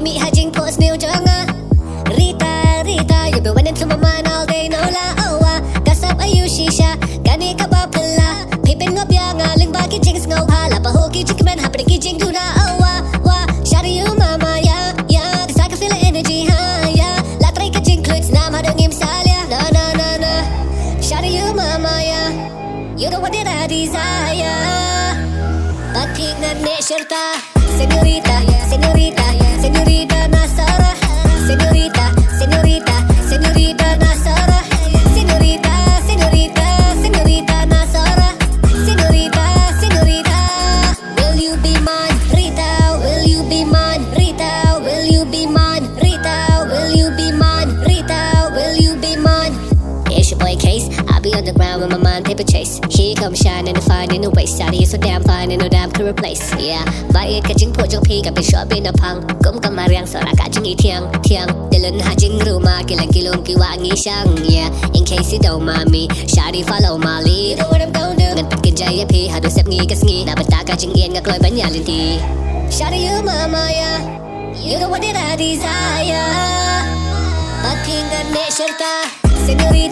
me hajing post new jonga. Rita, Rita, you've been winning to my mind all day, no la, oh kasap ayu shisha, gani ka ba pala. Pipin ngop ya nga, ling bagi jing ngop hala. Pahoki jingman, hapin ki jing duna, oh shawty you mama, yeah, yeah. Cause I can feel the energy, huh, yeah. La try ka jing kluts, nam hadong imsalya, na na na na. Shawty you mama, yeah. You the one that I desire. Pagpig na nesyerta, señorita, señorita, señorita Nasara. Señorita, señorita, señorita Nasara. Señorita, señorita, señorita Nasara. Señorita, señorita, will you be mine, Rita? Will you be mine, Rita? Will you be mine, Rita? Will you be mine, Rita? Will you be mine? It's your boy Case. I'll be on the ground with my mind paper chase. Here comes shining and finding a waste. Shawty is so damn fine and no damn can replace. Yeah, bayad ka jing po jong pi ka bisyo binapang. Kum ka mariang sora ka jing itiang tiang. Dilun ha jing ruma kilang kilong kiwangi siyang. Yeah, in case you don't mind me, shawty follow my lead. You know what I'm gon' do? Ngan patkin jaya pi hadu sep ngi kas ngi. Dapat ka jing ian nga kloy banyalin ti. Shawty you mama yeah, you the one that I desire. Pagpingan ne syerta, señorita.